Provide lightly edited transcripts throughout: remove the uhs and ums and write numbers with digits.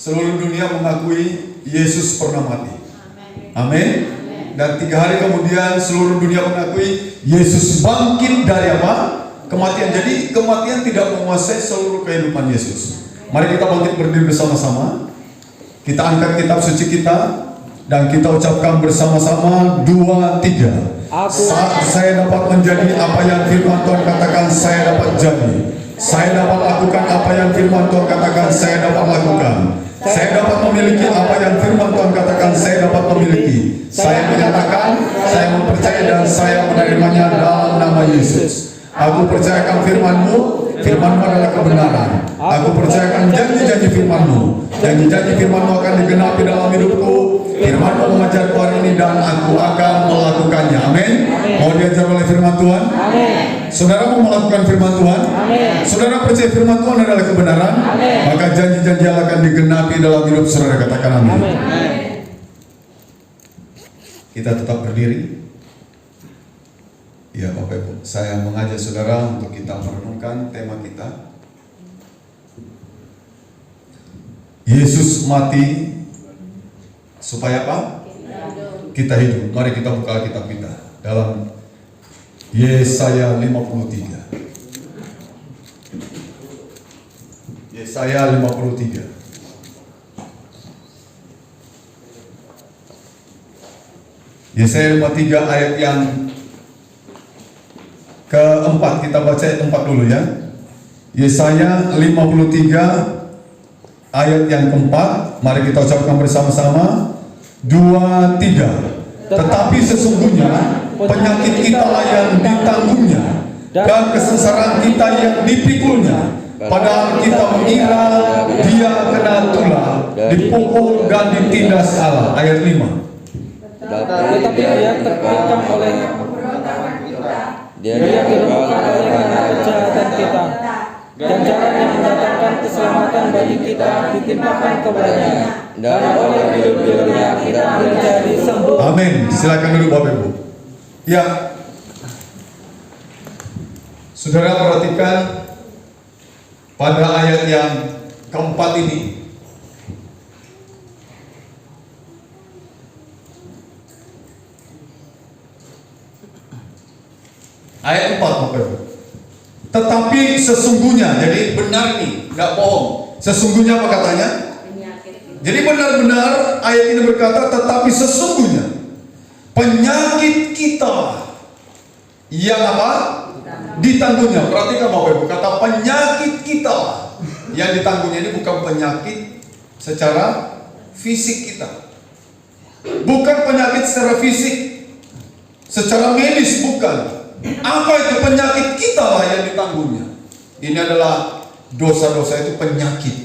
seluruh dunia mengakui Yesus pernah mati. Amin. Dan 3 hari kemudian seluruh dunia mengakui Yesus bangkit dari apa? Kematian. Jadi kematian tidak menguasai seluruh kehidupan Yesus. Mari kita bangkit berdiri bersama-sama. Kita angkat kitab suci kita dan kita ucapkan bersama-sama 2, 3. Saat saya dapat menjadi apa yang firman Tuhan katakan saya dapat jadi. Saya dapat lakukan apa yang firman Tuhan katakan saya dapat lakukan. Saya dapat memiliki apa yang firman Tuhan katakan saya dapat memiliki. Saya menyatakan, saya mempercayai dan saya menerimanya dalam nama Yesus. Aku percayakan firman-Mu, firman-Mu adalah kebenaran. Aku percayakan janji-janji firman-Mu. Janji-janji firman-Mu akan digenapi dalam hidupku. Firman-Mu mengajarku hari ini dan aku akan melakukannya. Amin. Mau diajar oleh firman Tuhan? Amin. Saudara mau melakukan firman Tuhan? Amin. Saudara percaya firman Tuhan adalah kebenaran? Amin. Maka janji-janji Allah akan digenapi dalam hidup saudara. Katakan amin. Amin. Kita tetap berdiri. Ya Bapak Ibu, saya mengajak saudara untuk kita merenungkan tema kita. Yesus mati supaya apa? Kita hidup. Mari kita buka kitab kita dalam Yesaya 53. Yesaya 53. Yesaya 53 ayat yang keempat, kita baca ayat 4 dulu ya. Yesaya 53 ayat yang keempat, mari kita ucapkan bersama-sama 2, 3. Tetapi sesungguhnya penyakit kita yang ditanggungnya dan kesengsaraan kita yang dipikulnya. Padahal kita mengira dia kena tulah, dipukul dan ditindas Allah. Ayat 5. Tetapi dia terkekang oleh dia dilupakan oleh karena kejahatan kita, dan jalan yang mendatangkan keselamatan bagi kita ditimpakan kepadanya, dan oleh bibir-bibirnya kita menjadi sembuh. Amin. Silakan dulu Bapak Ibu. Ya, saudara perhatikan pada ayat yang keempat ini. Ayat 4 Bapak Ibu. Tetapi sesungguhnya, jadi benar nih, nggak bohong. Sesungguhnya apa katanya? Jadi benar-benar ayat ini berkata, tetapi sesungguhnya penyakit kita yang apa? Ditanggungnya. Perhatikan Bapak Ibu, kata penyakit kita yang ditanggungnya ini bukan penyakit secara fisik kita. Bukan penyakit secara fisik, secara medis bukan. Apa itu penyakit kita lah yang ditanggungnya. Ini adalah dosa-dosa itu penyakit.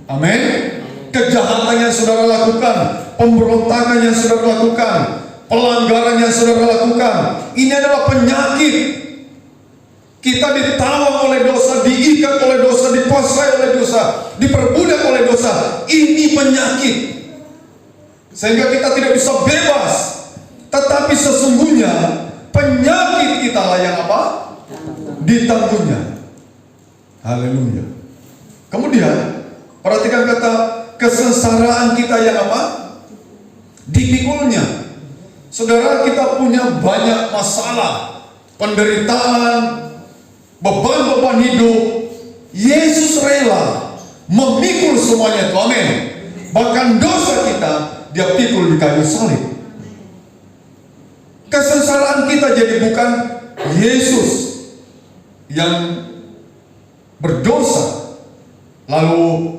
Amin. Kejahatan yang saudara lakukan, pemberontakan yang saudara lakukan, pelanggaran yang saudara lakukan, ini adalah penyakit. Kita ditawar oleh dosa, diikat oleh dosa, dikuasai oleh dosa, diperbudak oleh dosa. Ini penyakit, sehingga kita tidak bisa bebas. Tetapi sesungguhnya penyakit kita lah yang apa? Ditanggungnya. Haleluya. Kemudian perhatikan kata kesengsaraan kita yang apa? Dipikulnya. Saudara, kita punya banyak masalah, penderitaan, beban-beban hidup. Yesus rela memikul semuanya itu. Amin. Bahkan dosa kita dia pikul di kayu salib. Kesengsaraan kita jadi bukan Yesus yang berdosa lalu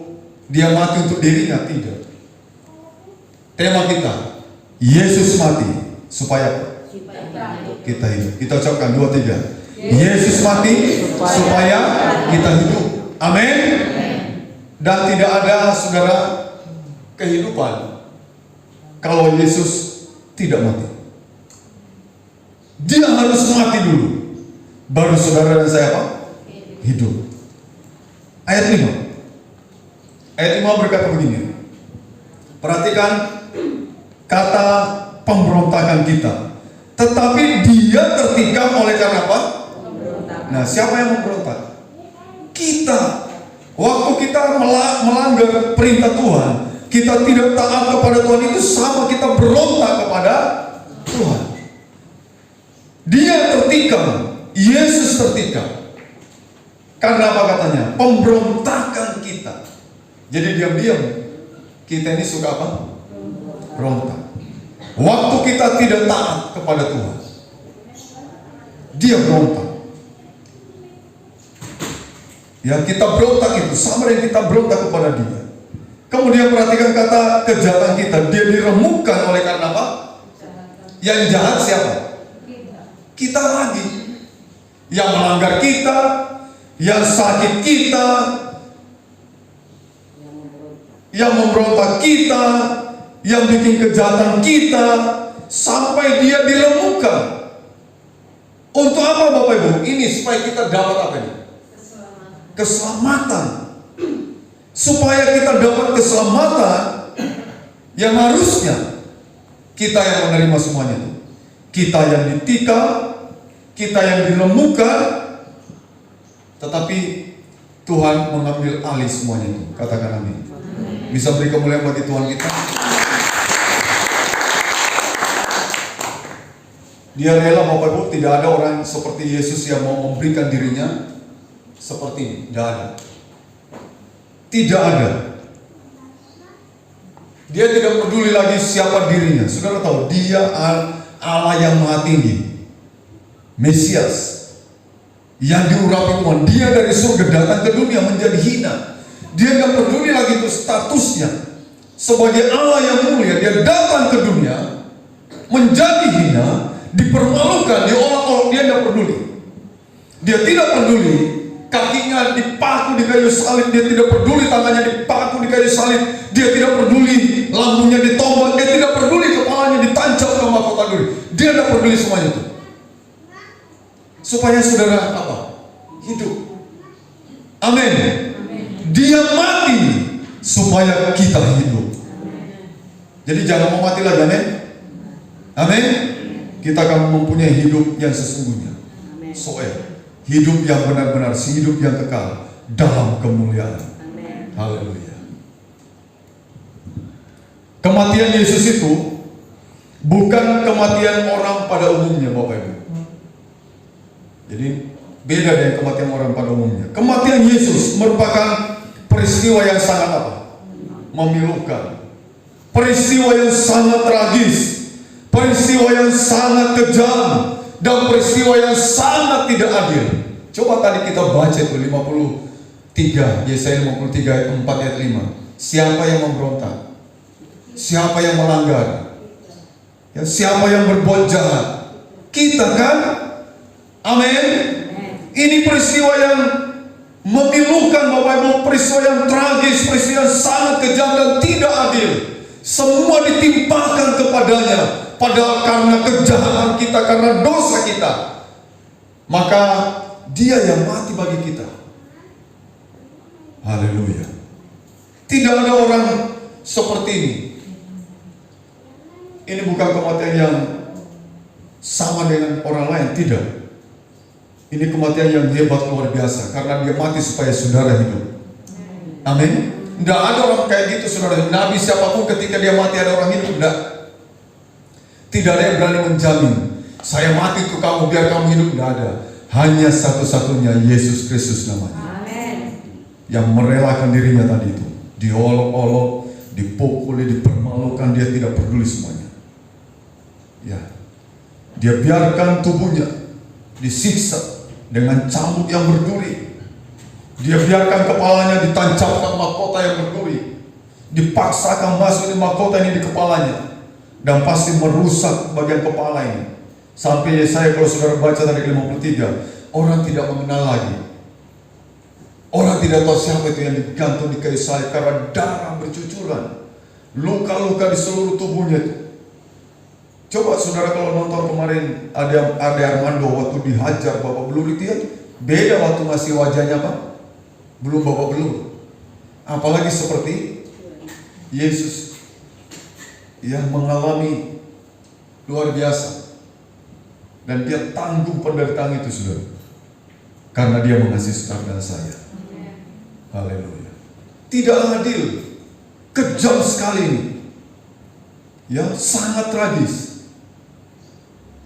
dia mati untuk dirinya, tidak. Tema kita, Yesus mati supaya kita hidup. Kita ucapkan 2, 3. Yesus mati supaya kita hidup. Amin. Dan tidak ada saudara kehidupan kalau Yesus tidak mati. Dia harus mati dulu, baru saudara dan saya apa? Hidup. Ayat 5. Ayat 5 berkata begini. Perhatikan kata pemberontakan kita. Tetapi dia tertikam oleh karena apa? Nah, siapa yang memberontak? Kita. Waktu kita melanggar perintah Tuhan, kita tidak taat kepada Tuhan, itu sama kita berontak kepada Tuhan. Dia tertikam, Yesus tertikam. Karena apa katanya? Pemberontakan kita. Jadi diam-diam kita ini suka apa? Berontak. Waktu kita tidak taat kepada Tuhan, dia berontak. Ya, kita berontak itu sama dengan kita berontak kepada dia. Kemudian perhatikan kata kejahatan kita. Dia diremukkan oleh karena apa? Yang jahat siapa? Kita lagi. Yang melanggar kita, yang sakit kita, yang memberontak kita, yang bikin kejahatan kita, sampai dia diremukkan. Untuk apa Bapak Ibu? Ini supaya kita dapat apa ini? Keselamatan. Supaya kita dapat keselamatan, yang harusnya kita yang menerima semuanya itu. Kita yang ditikam, kita yang diremukkan, tetapi Tuhan mengambil alih semuanya itu. Katakan amin. Bisa beri kemuliaan bagi Tuhan kita. Dia rela Bapak Ibu, tidak ada orang seperti Yesus yang mau memberikan dirinya seperti ini. Tidak ada. Tidak ada. Dia tidak peduli lagi siapa dirinya. Saudara tahu, dia Allah yang maha tinggi, Mesias yang diurapi Tuhan. Dia dari surga datang ke dunia menjadi hina. Dia tidak peduli lagi itu statusnya sebagai Allah yang mulia. Dia datang ke dunia menjadi hina, dipermalukan, diolok-olok. Dia tidak peduli. Dia tidak peduli kakinya dipaku di kayu salib. Dia tidak peduli tangannya dipaku di kayu salib. Dia tidak peduli lambungnya ditombak. Dia tidak peduli kepalanya ditancap ke mahkota duri. Dia tidak peduli semuanya itu. Supaya saudara apa? Hidup. Amin. Dia mati supaya kita hidup. Jadi jangan mau mati lagi, amin. Amin. Kita akan mempunyai hidup yang sesungguhnya. Soal hidup yang benar-benar, hidup yang kekal dalam kemuliaan. Haleluya. Kematian Yesus itu bukan kematian orang pada umumnya, Bapak Ibu. Jadi beda dengan kematian orang pada umumnya. Kematian Yesus merupakan peristiwa yang sangat apa? Memilukan. Peristiwa yang sangat tragis. Peristiwa yang sangat kejam. Dan peristiwa yang sangat tidak adil. Coba tadi kita baca itu 53, Yesaya 53 ayat 4 ayat 5. Siapa yang memberontak? Siapa yang melanggar? Ya, siapa yang berbuat jahat? Kita kan? Amin. Ini peristiwa yang memilukan Bapak Ibu, peristiwa yang tragis, peristiwa yang sangat kejam dan tidak adil. Semua ditimpakan kepadanya. Padahal karena kejahatan kita, karena dosa kita, maka dia yang mati bagi kita. Haleluya. Tidak ada orang seperti ini. Ini bukan kematian yang sama dengan orang lain, tidak. Ini kematian yang hebat, luar biasa, karena dia mati supaya saudara hidup. Amin. Tidak ada orang kayak gitu, saudara. Nabi siapapun ketika dia mati ada orang hidup, tidak. Tidak ada yang berani menjamin saya mati untuk kamu biar kamu hidup. Tidak ada. Hanya satu-satunya Yesus Kristus namanya. Amen. Yang merelakan dirinya tadi itu, diolok-olok, dipukuli, dipermalukan, dia tidak peduli semuanya. Ya, dia biarkan tubuhnya disiksa dengan cambuk yang berduri. Dia biarkan kepalanya ditancapkan mahkota yang berduri. Dipaksakan masuk di mahkota ini di kepalanya. Dan pasti merusak bagian kepala ini. Sampai Yesaya kalau saudara baca tadi 53, orang tidak mengenal lagi. Orang tidak tahu siapa itu yang digantung di kayu salib karena darah bercucuran. Luka-luka di seluruh tubuhnya itu. Coba saudara kalau nonton kemarin ada Armando waktu dihajar babak belur itu ya, beda waktu masih wajahnya apa? Belum babak belur. Apalagi seperti Yesus yang mengalami luar biasa. Dan dia tanggung penderitaan itu, saudara. Karena dia mengasihi saudara dan saya. Haleluya. Tidak adil. Kejam sekali ini. Ya, sangat tragis.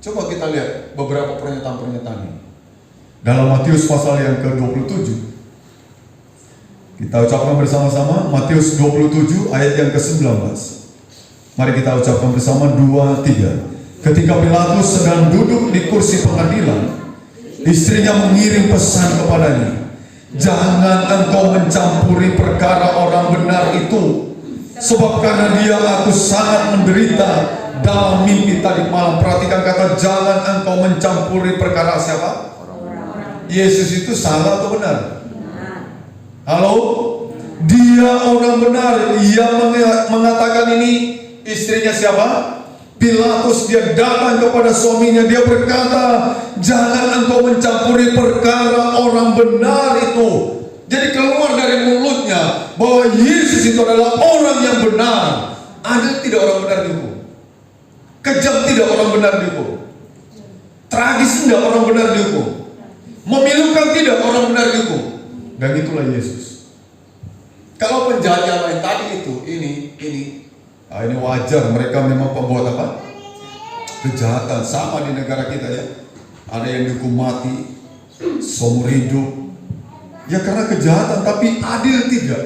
Coba kita lihat beberapa pernyataan-pernyataan ini. Dalam Matius pasal yang ke-27. Kita ucapkan bersama-sama Matius 27 ayat yang ke-19. Mari kita ucapkan bersama 2, 3. Ketika Pilatus sedang duduk di kursi pengadilan, istrinya mengirim pesan kepadanya, "Jangan engkau mencampuri perkara orang benar itu, sebab karena dia aku sangat menderita dalam mimpi tadi malam." Perhatikan kata jangan engkau mencampuri perkara siapa? Yesus itu salah atau benar? Halo? Dia orang benar. Ia mengatakan ini istrinya siapa? Pilatus. Dia datang kepada suaminya. Dia berkata, "Jangan engkau mencampuri perkara orang benar itu." Jadi keluar dari mulutnya bahwa Yesus itu adalah orang yang benar. Adil tidak orang benar dihukum. Kejam tidak orang benar dihukum. Tragis tidak orang benar dihukum. Memilukan tidak orang benar dihukum. Dan itulah Yesus. Kalau penjahat yang lain tadi itu, ini wajar. Mereka memang pembuat apa? Kejahatan. Sama di negara kita ya. Ada yang dihukum mati, seumur hidup. Ya karena kejahatan, tapi adil tidak.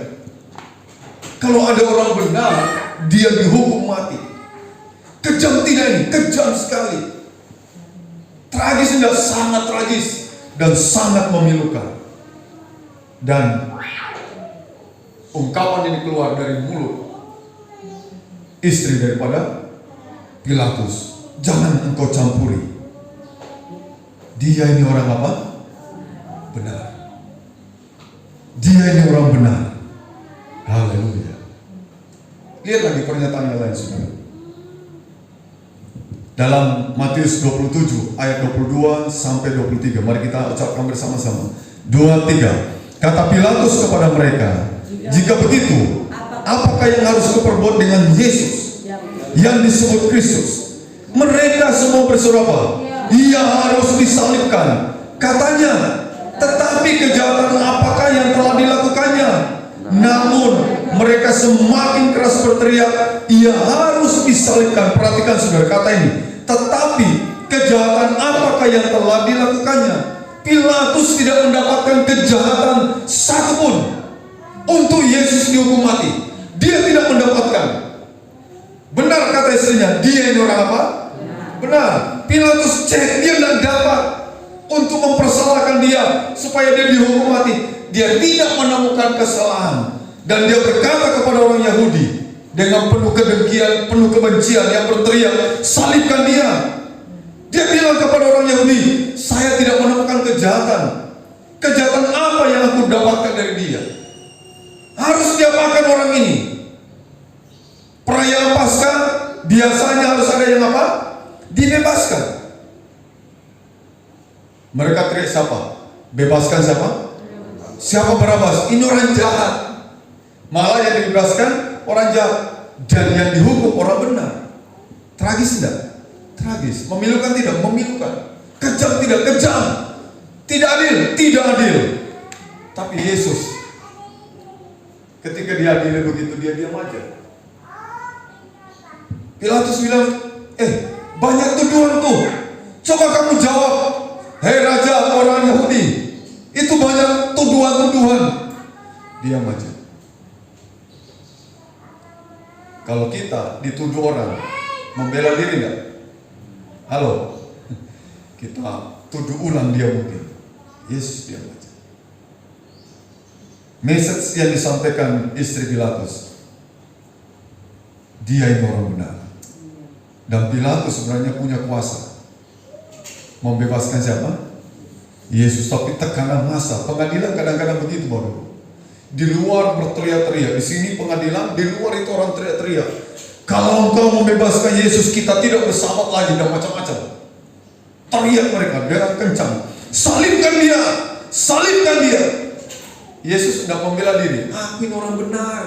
Kalau ada orang benar, dia dihukum mati. Kejam tidak ini, kejam sekali. Tragis tidak, sangat tragis dan sangat memilukan. Dan ungkapan ini keluar dari mulut istri daripada Pilatus. Jangan engkau campuri. Dia ini orang apa? Benar. Dia ini orang benar. Haleluya. Lihat lagi pernyataan yang lain, saudara. Dalam Matius 27 ayat 22 sampai 23. Mari kita ucapkan bersama-sama. 2, 3. Kata Pilatus kepada mereka, "Jika begitu, apakah yang harus kuperbuat dengan Yesus yang disebut Kristus?" Mereka semua berseru apa? "Ia harus disalibkan." Katanya, "Tetapi kejahatan apakah yang telah dilakukannya?" Namun mereka semakin keras berteriak, "Ia harus disalibkan." Perhatikan saudara kata ini. Tetapi kejahatan apakah yang telah dilakukannya? Pilatus tidak mendapatkan kejahatan satupun untuk Yesus dihukum mati. Dia tidak mendapatkan. Benar kata istrinya, dia ini orang apa? Benar. Pilatus cek, dia tidak dapat untuk mempersalahkan dia supaya dia dihukum mati. Dia tidak menemukan kesalahan. Dan dia berkata kepada orang Yahudi dengan penuh kedengkian, penuh kebencian, yang berteriak, "Salibkan dia." Dia bilang kepada orang Yahudi, "Saya tidak menemukan kejahatan. Kejahatan apa yang aku dapatkan dari dia? Harus diapakan orang ini?" Perayaan Paskah biasanya harus ada yang apa? Dibebaskan. Mereka teriak siapa? Bebaskan siapa? Siapa Barabas? Ini orang jahat. Malah yang dibebaskan orang jahat. Dan yang dihukum orang benar. Tragis tidak? Tragis. Memilukan tidak? Memilukan. Kejam tidak? Kejam. Tidak adil? Tidak adil. Tapi Yesus, ketika dia adil begitu, dia diam aja. Pilatus bilang, banyak tuduhan tuh. Coba kamu jawab, hei raja orang Yahudi. Itu banyak tuduhan-tuduhan. Diam aja. Kalau kita dituduh orang, membela diri enggak? Halo? Kita tuduh ulang dia mungkin. Yesus diam aja. Message yang disampaikan istri Pilatus, dia ini orang benar. Dan Pilatus sebenarnya punya kuasa membebaskan siapa? Yesus. Tapi tekanan massa, pengadilan kadang-kadang begitu baru. Di luar berteriak-teriak, di sini pengadilan, di luar itu orang teriak-teriak. Kalau engkau membebaskan Yesus, kita tidak bersahabat lagi dan macam-macam. Teriak mereka dengan kencang, salibkan dia, salibkan dia. Yesus tidak membela diri. Aku ini orang benar.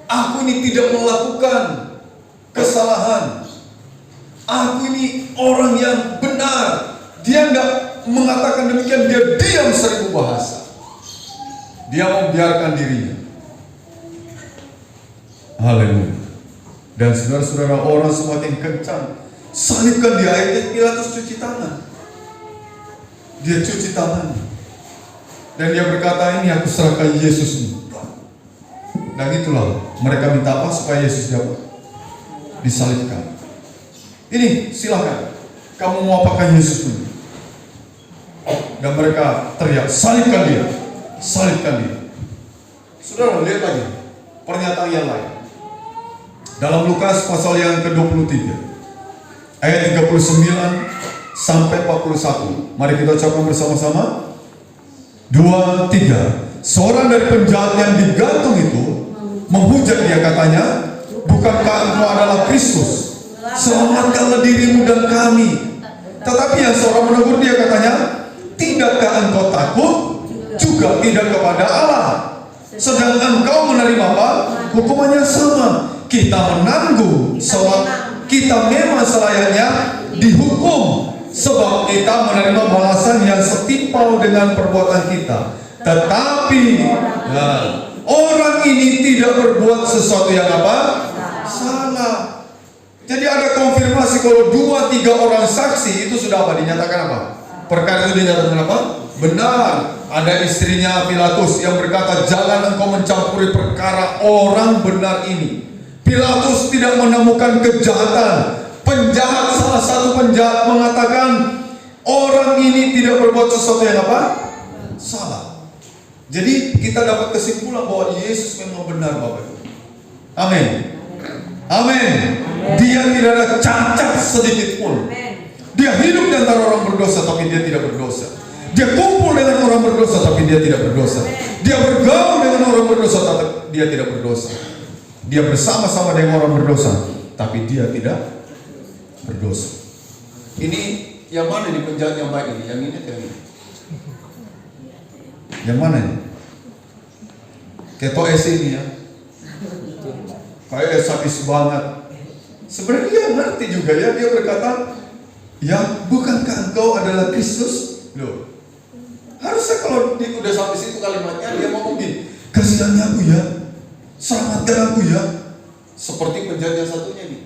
Aku ini tidak melakukan kesalahan. Aku ini orang yang benar. Dia tidak mengatakan demikian, dia diam 1000 bahasa. Dia membiarkan dirinya. Haleluya. Dan saudara-saudara, orang semakin kencang. Salibkan dia, akhirnya Pilatus cuci tangan. Dia cuci tangan. Dan dia berkata, ini aku serahkan Yesus ini. Dan itulah mereka minta apa supaya Yesus dapat disalibkan. Ini silakan, kamu mau apakan Yesus ini? Dan mereka teriak, salibkan dia, salibkan dia. Saudara lihat lagi pernyataan yang lain. Dalam Lukas pasal yang ke-23 ayat 39 sampai 41. Mari kita ucapkan bersama-sama. 2, 3. Seorang dari penjahat yang digantung itu menghujat dia, katanya, bukankah engkau adalah Kristus? Selamatkanlah dirimu dan kami. Tetapi yang seorang menegur dia, katanya, tidakkah engkau takut juga tidak kepada Allah? Sedangkan engkau menerima apa? Hukumannya sama. Kita menanggung sebab kita memang selayaknya dihukum, sebab kita menerima balasan yang setimpal dengan perbuatan kita. Tetapi orang ini tidak berbuat sesuatu yang apa? Salah. Jadi ada konfirmasi kalau 2-3 orang saksi itu sudah apa? Dinyatakan apa? Perkara itu dinyatakan apa? Benar. Ada istrinya Pilatus yang berkata, jangan engkau mencampuri perkara orang benar ini. Pilatus tidak menemukan kejahatan. Penjahat, salah satu penjahat mengatakan orang ini tidak berbuat sesuatu yang apa? Salah. Jadi kita dapat kesimpulan bahwa Yesus memang benar, Bapak Ibu. Amin. Amin. Dia tidak ada cacat sedikit pun. Dia hidup di antara orang berdosa tapi dia tidak berdosa. Dia kumpul dengan orang berdosa tapi dia tidak berdosa. Dia bergaul dengan orang berdosa tapi dia tidak berdosa. Dia bersama-sama dengan orang berdosa tapi dia tidak berdosa. Ini yang mana di penjahat yang baik ini? Yang ini atau yang ini? Yang mana ini? Keto esi ini ya. Kayak sadis banget. Sebenarnya dia ngerti juga ya. Dia berkata, ya bukankah engkau adalah Kristus? Loh, harusnya kalau dia udah sampai situ kalimatnya dia ngomong gini, kasihannya aku ya, selamatkan aku ya. Seperti penjahat yang satunya nih.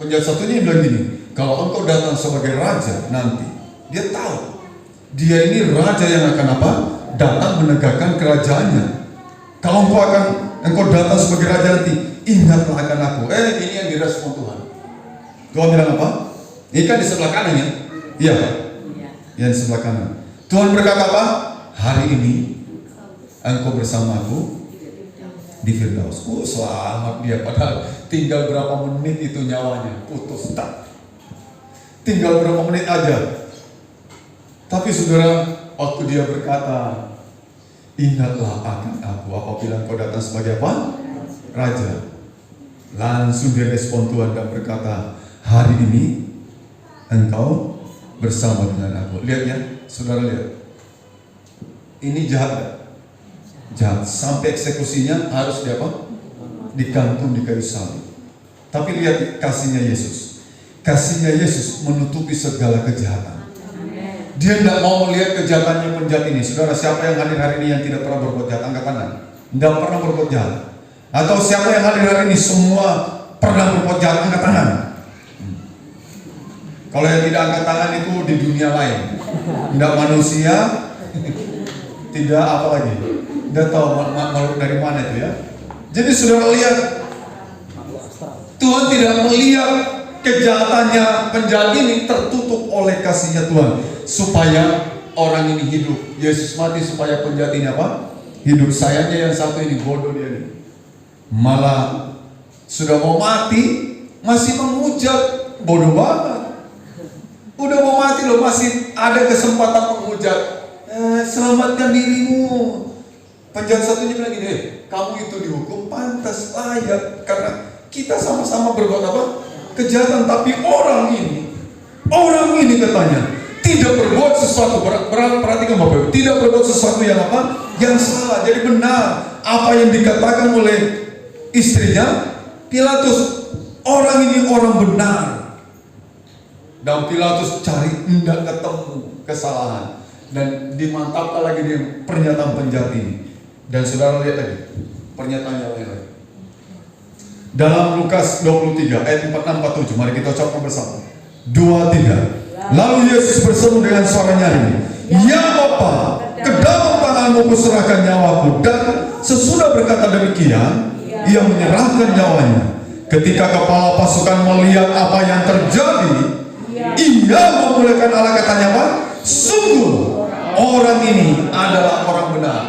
Penjahat satunya bilang gini, kalau engkau datang sebagai raja nanti, dia tahu dia ini raja yang akan apa? Datang menegakkan kerajaannya. Kalau engkau datang sebagai raja nanti, ingatlah akan aku. Ini yang direspon Tuhan. Tuhan bilang apa? Ini kan di sebelah kanan ya? Iya. Yang di sebelah kanan. Tuhan berkata apa? Hari ini engkau bersama aku di Firdaus. Selamat dia, padahal tinggal berapa menit itu nyawanya putus tak. Tinggal berapa menit aja. Tapi saudara, waktu dia berkata, ingatlah akan aku apabila engkau datang sebagai apa? Raja. Langsung direspon Tuhan dan berkata, hari ini engkau bersama dengan aku. Lihat ya, saudara lihat. Ini jahat. Jahat. Sampai eksekusinya harus di apa? Digantung di kayu salib. Tapi lihat kasihnya Yesus. Kasihnya Yesus menutupi segala kejahatan. Dia tidak mau melihat kejahatannya penjahat ini. Saudara, siapa yang hadir hari ini yang tidak pernah berbuat jahat? Angkat tangan. Tidak pernah berbuat jahat. Atau siapa yang hadir hari ini semua pernah berbuat jahat? Angkat tangan. Kalau yang tidak angkat tangan itu di dunia lain. Tidak manusia. Tidak apa lagi. Tidak tahu makhluk dari mana itu ya. Jadi saudara lihat, Tuhan tidak melihat kejahatannya penjahat ini tertutup oleh kasihnya Tuhan. Supaya orang ini hidup. Yesus mati supaya penjahat ini apa? Hidup. Sayangnya yang satu ini bodoh dia ini. Malah sudah mau mati masih menghujat. Bodoh banget. Udah mau mati loh masih ada kesempatan menghujat. Selamatkan dirimu. Penjahat satunya bilang gini, kamu itu dihukum pantas, layak, karena kita sama-sama berbuat apa? Kejahatan. Tapi orang ini katanya tidak berbuat sesuatu, perhatikan Bapak Ibu, tidak berbuat sesuatu yang apa? Yang salah. Jadi benar apa yang dikatakan oleh istrinya Pilatus, orang ini orang benar. Dan Pilatus cari, tidak ketemu kesalahan. Dan dimantapkan lagi di pernyataan penjahat ini. Dan saudara lihat tadi pernyataan yang lain. Dalam Lukas 23 ayat 46-47, mari kita ucapkan bersama. 2-3. Lalu Yesus berseru dengan suara nyaring, "Ya Bapa, ke dalam tanganmu kuserahkan nyawaku." Dan sesudah berkata demikian, ia menyerahkan nyawanya. Ketika kepala pasukan melihat apa yang terjadi, ia memuliakan Allah, katanya apa? Sungguh orang ini adalah orang benar.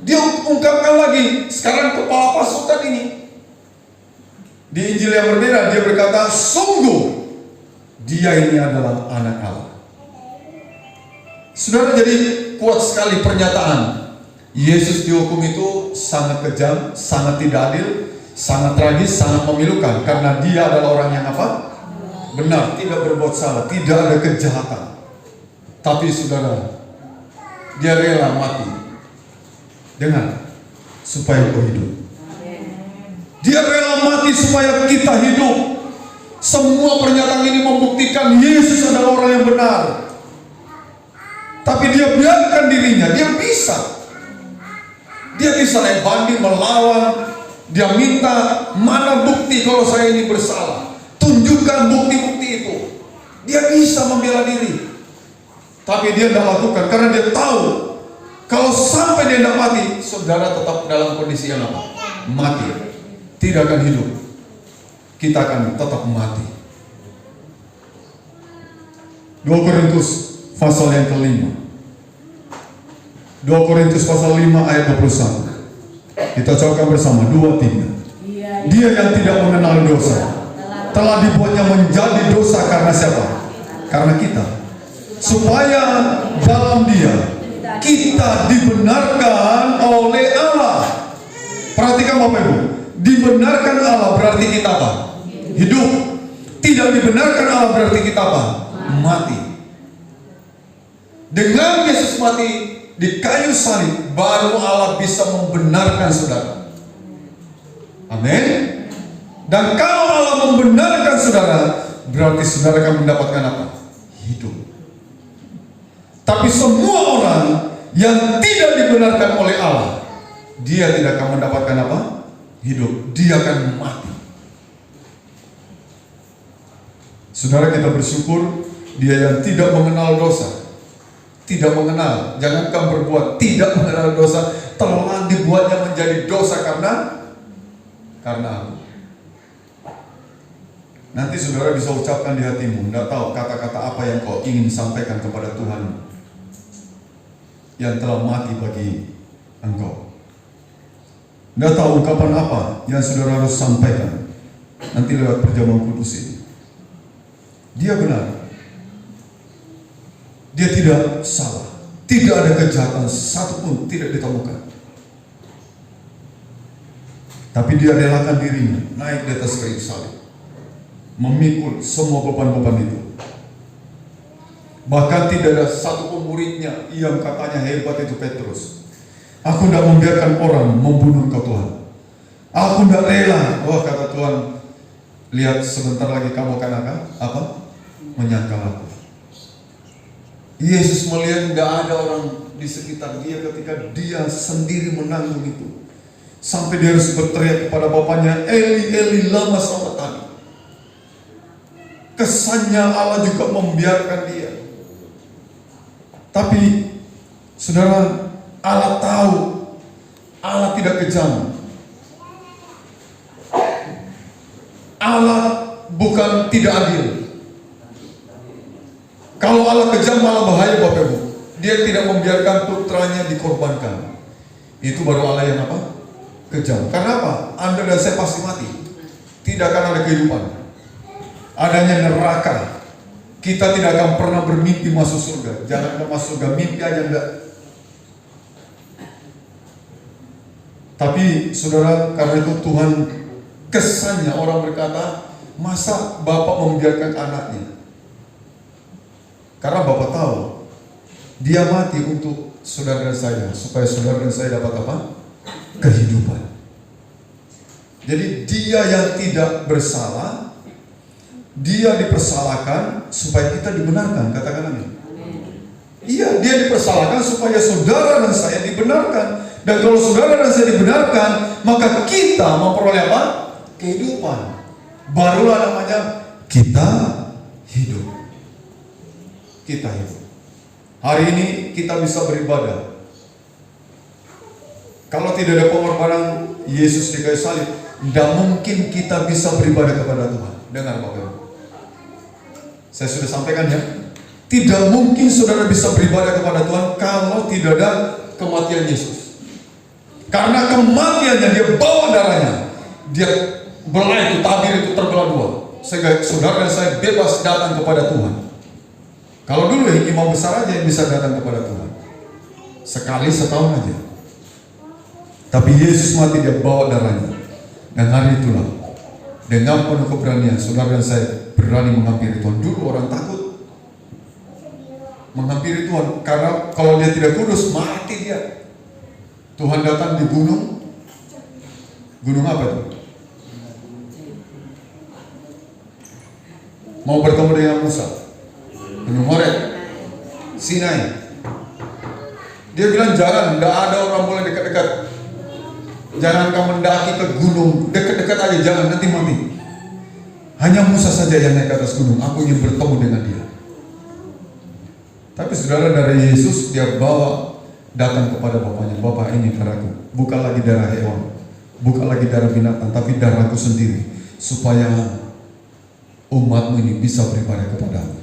Dia ungkapkan lagi, sekarang kepala pasukan ini di Injil yang berbeda, dia berkata, sungguh dia ini adalah anak Allah. Saudara, jadi kuat sekali pernyataan Yesus dihukum itu sangat kejam, sangat tidak adil, sangat tragis, sangat memilukan, karena dia adalah orang yang apa? Benar, tidak berbuat salah, tidak ada kejahatan. Tapi saudara, dia rela mati dengan supaya kau hidup. Dia rela mati supaya kita hidup. Semua pernyataan ini membuktikan Yesus adalah orang yang benar. Tapi dia biarkan dirinya, dia bisa naik banding, melawan. Dia minta, mana bukti kalau saya ini bersalah? Tunjukkan bukti-bukti itu. Dia bisa membela diri. Tapi dia tidak lakukan karena dia tahu kalau sampai dia tidak mati, saudara tetap dalam kondisi yang apa? Mati. Tidak akan hidup. Kita akan tetap mati. 2 Korintus pasal yang kelima. 2 Korintus pasal 5 ayat 21. Kita cobakan bersama, 2-3. Dia yang tidak mengenal dosa telah dibuatnya menjadi dosa karena siapa? Karena kita. Supaya dalam dia kita dibenarkan oleh Allah. Perhatikan Bapak Ibu, dibenarkan Allah berarti kita apa? Hidup. Tidak dibenarkan Allah berarti kita apa? Mati. Dengan Yesus mati di kayu salib, baru Allah bisa membenarkan saudara. Amin. Dan kalau Allah membenarkan saudara, berarti saudara akan mendapatkan apa? Hidup. Tapi semua orang yang tidak dibenarkan oleh Allah, dia tidak akan mendapatkan apa? Hidup. Dia akan mati. Saudara, kita bersyukur dia yang tidak mengenal dosa. Tidak mengenal, jangankan berbuat, tidak mengenal dosa, telah dibuatnya menjadi dosa karena aku. Nanti saudara bisa ucapkan di hatimu, tidak tahu kata-kata apa yang kau ingin sampaikan kepada Tuhan yang telah mati bagi engkau. Tidak tahu ungkapan apa yang saudara harus sampaikan nanti lewat perjamuan kudus ini. Dia benar. Dia tidak salah. Tidak ada kejahatan satupun tidak ditemukan. Tapi dia relakan dirinya naik di atas kayu salib, memikul semua beban-beban itu. Bahkan tidak ada satupun muridnya yang katanya hebat itu Petrus. Aku tidak membiarkan orang membunuh kau Tuhan. Aku tidak rela. Wah, kata Tuhan, lihat sebentar lagi kamu akan apa? Menyangkal aku. Yesus melihat tidak ada orang di sekitar dia ketika dia sendiri menanggung itu. Sampai dia harus berteriak kepada bapaknya, Eli, Eli, lama sabachthani. Kesannya Allah juga membiarkan dia. Tapi, saudara, Allah tahu, Allah tidak kejam. Allah bukan tidak adil. Kalau Allah kejam malah bahaya Bapak Ibu. Dia tidak membiarkan putranya dikorbankan. Itu baru Allah yang apa? Kejam. Karena apa? Anda dan saya pasti mati. Tidak akan ada kehidupan. Adanya neraka. Kita tidak akan pernah bermimpi masuk surga. Jangan masuk surga, mimpi aja enggak. Tapi saudara, karena itu Tuhan, kesannya orang berkata, masa Bapak membiarkan anaknya? Karena Bapak tahu dia mati untuk saudara dan saya, supaya saudara dan saya dapat apa? Kehidupan. Jadi dia yang tidak bersalah, dia dipersalahkan supaya kita dibenarkan. Katakan amin. Iya, dia dipersalahkan supaya saudara dan saya dibenarkan. Dan kalau saudara dan saya dibenarkan, maka kita memperoleh apa? Kehidupan. Barulah namanya kita hidup. Kita hidup. Hari ini kita bisa beribadah. Kalau tidak ada pengorbanan Yesus di kayu salib, tidak mungkin kita bisa beribadah kepada Tuhan. Dengar Bapak Ibu. Saya sudah sampaikan ya. Tidak mungkin saudara bisa beribadah kepada Tuhan kalau tidak ada kematian Yesus. Karena kematiannya dia bawa darahnya. Dia belah itu, tabir itu terbelah dua. Sehingga saudara dan saya bebas datang kepada Tuhan. Kalau dulu imam besar aja yang bisa datang kepada Tuhan. Sekali setahun aja. Tapi Yesus mati, dia bawa darahnya. Dan hari itulah, dengan penuh keberanian, saudara dan saya berani menghampiri Tuhan. Dulu orang takut menghampiri Tuhan, karena kalau dia tidak kudus, mati dia. Tuhan datang di gunung. Gunung apa itu? Mau bertemu dengan Musa. Gunung Horeb, Sinai. Dia bilang jangan, tidak ada orang boleh dekat-dekat. Jangan kau mendaki ke gunung, dekat-dekat aja, jangan, nanti mati. Hanya Musa saja yang naik ke atas gunung. Aku ingin bertemu dengan dia. Tapi saudara, dari Yesus dia bawa datang kepada Bapaknya. Bapak, ini darahku. Bukan lagi darah hewan, bukan lagi darah binatang, tapi darahku sendiri, supaya umatmu ini bisa beribadah kepadamu.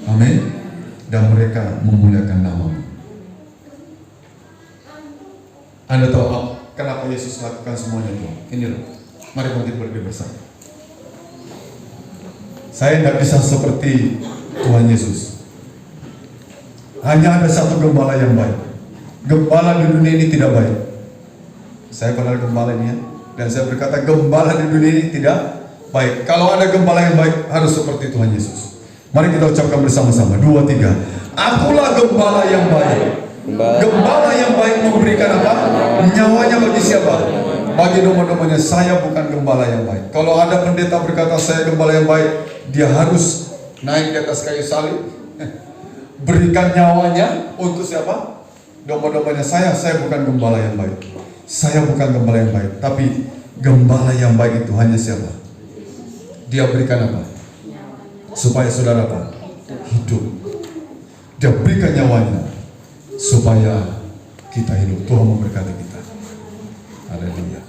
Amin. Dan mereka memuliakan namamu. Anda tahu kenapa Yesus lakukan semuanya itu? Ini loh. Mari kita berdiri bersama. Saya tidak bisa seperti Tuhan Yesus. Hanya ada satu gembala yang baik. Gembala di dunia ini tidak baik. Saya padahal gembala ini ya. Dan saya berkata gembala di dunia ini tidak baik. Kalau ada gembala yang baik, harus seperti Tuhan Yesus. Mari kita ucapkan bersama-sama. 2, 3. Akulah gembala yang baik. Gembala yang baik memberikan apa? Nyawanya bagi siapa? Bagi domba-dombanya. Saya bukan gembala yang baik. Kalau ada pendeta berkata saya gembala yang baik, dia harus naik di atas kayu salib, berikan nyawanya untuk siapa? Domba-dombanya. Saya bukan gembala yang baik. Saya bukan gembala yang baik. Tapi gembala yang baik itu hanya siapa? Dia berikan apa? Supaya saudara apa? Hidup. Dia berikan nyawanya supaya kita hidup. Tuhan memberkati kita. Haleluya.